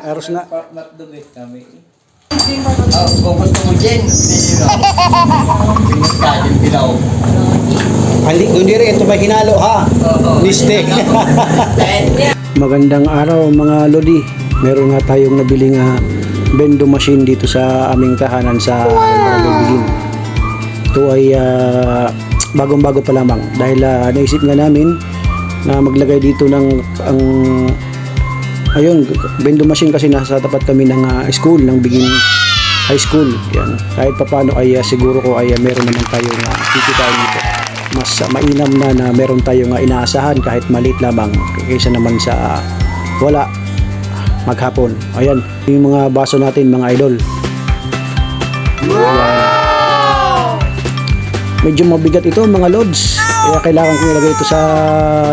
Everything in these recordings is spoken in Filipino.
Aros na. Matdubit kami. Kung gusto mo dyan, pinagkain bilaw. Hindi rin, ito may hinalo ha. Mistake. Magandang araw mga lodi. Meron nga tayong nabiling bendo machine dito sa aming tahanan sa Barangay Bigin. Ito ay bagong-bago pa lamang dahil naisip nga namin na maglagay dito ng ayun, bendo machine kasi nasa tapat kami ng school, ng Bigin High School. Yan. Kahit papaano ay siguro ko ay meron naman tayong kikitain dito. Mas mainam na meron tayong inaasahan kahit maliit lamang kaysa naman sa wala maghapon. Ayan, yung mga baso natin mga idol. Wow! Medyo mabigat ito mga lods. Kaya kailangan ko ilagay ito sa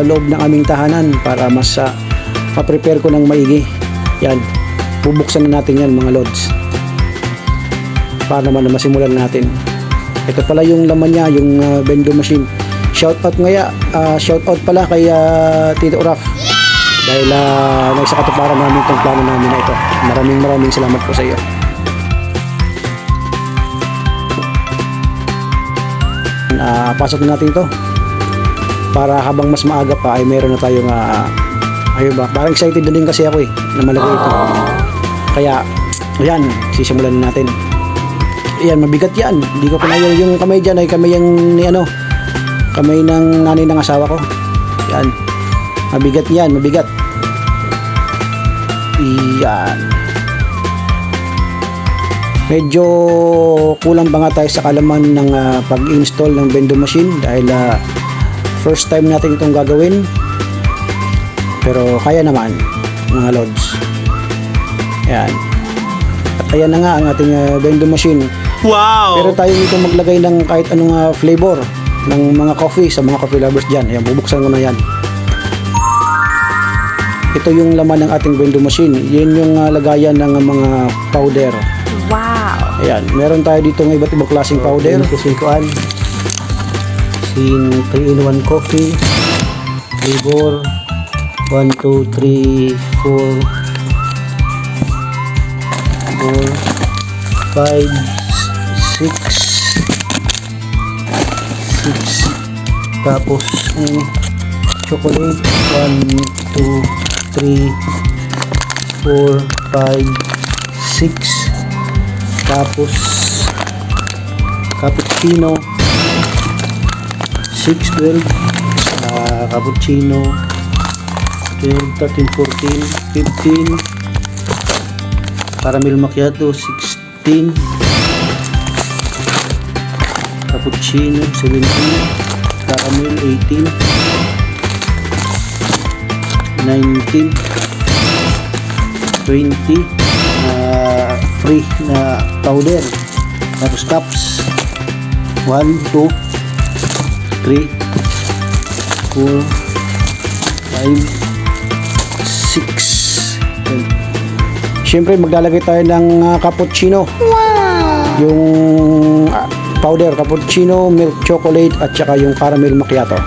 loob ng aming tahanan para mas ma-prepare ko ng maigi. Yan, bubuksan na natin yan mga lods. Para naman na masimulan natin. Ito pala yung laman niya, yung bendo machine. Shoutout shoutout pala kay Tito Raf. Dahil naisa katuparan namin itong plano namin na ito. Maraming salamat po sa iyo. Pasok na natin ito. Para habang mas maaga pa ay meron na tayong ayun ba, parang excited na din kasi ako na malagay ito. Kaya ayan, sisimulan na natin. Ayan, mabigat yan. Hindi ko kinaya yung kamay dyan ay kamay yung kamay ng nanay ng asawa ko. Yan. Mabigat yan, mabigat. Yan. Medyo kulang ba nga tayo sa kalaman ng pag-install ng bendo machine dahil first time natin itong gagawin. Pero kaya naman mga lods. Yan. At ayan na nga ang ating bendo machine. Wow! Pero tayo dito maglagay ng kahit anong flavor ng mga coffee sa mga coffee lovers dyan. Ayan, bubuksan ko na yan. Ito yung laman ng ating bendo machine. Yan yung lagayan ng mga powder. Wow! Ayan, meron tayo dito ng iba't ibang klaseng powder. Kasikuan. Sin 3-in-1 coffee. Flavor. 1, 2, 3, 4, 5, 6 tapos chocolate 1, 2, 3, 4, 5, 6 tapos cappuccino 6, 12 cappuccino 12, 13, 14, 15 caramel macchiato 16 cappuccino 17 caramel 18 19 20 free na powder tapos cups 1, 2 3 4 5 6 Siyempre maglalagay tayo ng cappuccino. Wow! Yung powder cappuccino, milk chocolate at saka yung caramel macchiato.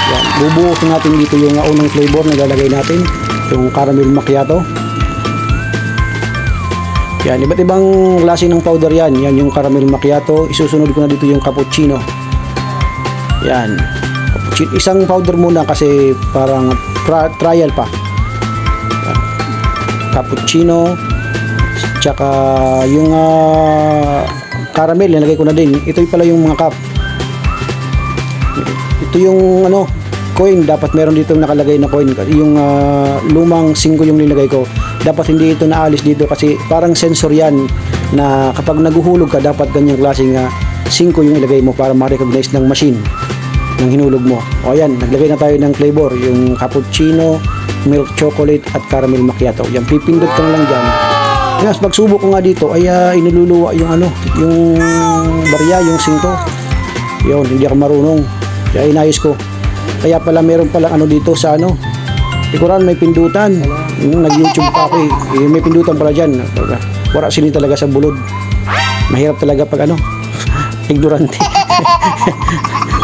Yan, bubuhusin natin dito yung unang flavor na lalagay natin, yung caramel macchiato. Yan, iba't ibang klase ng powder yan. Yan yung caramel macchiato. Isusunod ko na dito yung cappuccino. Yan. Cappuccino. Isang powder muna kasi parang trial pa. Yan. Cappuccino. Tsaka yung caramel, nilagay ko na din. Ito pala yung mga cup. Ito yung coin. Dapat meron dito nakalagay na coin. Yung lumang 5 yung nilagay ko. Dapat hindi ito naalis dito kasi parang sensor yan na kapag naguhulog ka dapat ganyang klaseng 5 yung ilagay mo para ma-recognize ng machine ng hinulog mo. O ayan, naglagay na tayo ng flavor, yung cappuccino, milk chocolate at caramel macchiato. Yan, pipindot ka lang dyan. Yes, pagsubok ko nga dito ay inululuwa yung yung barya, yung 5. Yun, hindi ako marunong. Kaya inayos ko. Kaya pala meron palang dito sa likuran may pindutan. Nag-YouTube pa ako may pindutan pala dyan. Wala sila talaga sa bulod. Mahirap talaga pag ignorante.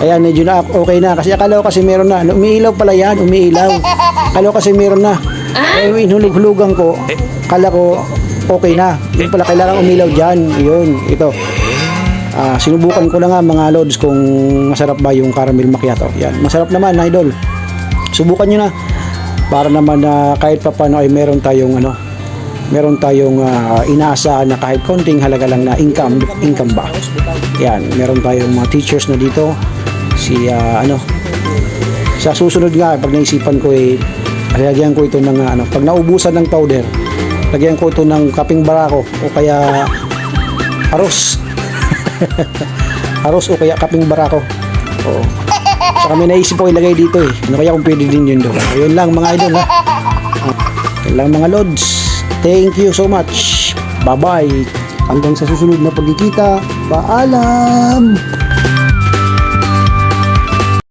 Ayan, medyo na okay na. Kasi akala ko kasi meron na. Umiilaw pala yan, umiilaw. Akala ko kasi meron na. Eh, inhulog-hulugan ko, kala ko okay na. Yung pala kailangan umilaw dyan. Yun, ito. Sinubukan ko na nga mga lods kung masarap ba yung caramel macchiato. Yan, masarap naman, idol. Subukan nyo na. Para naman na kahit pa paano ay meron tayong inaasahan na kahit konting halaga lang na income ba. Yan, meron tayong mga teachers na dito. Sa susunod nga, pag naisipan ko lagyan ko ito ng pag naubusan ng powder, lagyan ko ito ng kaping barako o kaya aros. Aros o kaya kaping barako. Oo. Saka may naisip ko ilagay dito Ano kaya kung pwede din yun doon. Ayun lang mga idol ha. Ayun lang mga lods. Thank you so much. Bye-bye. Hanggang sa susunod na pagkikita. Paalam.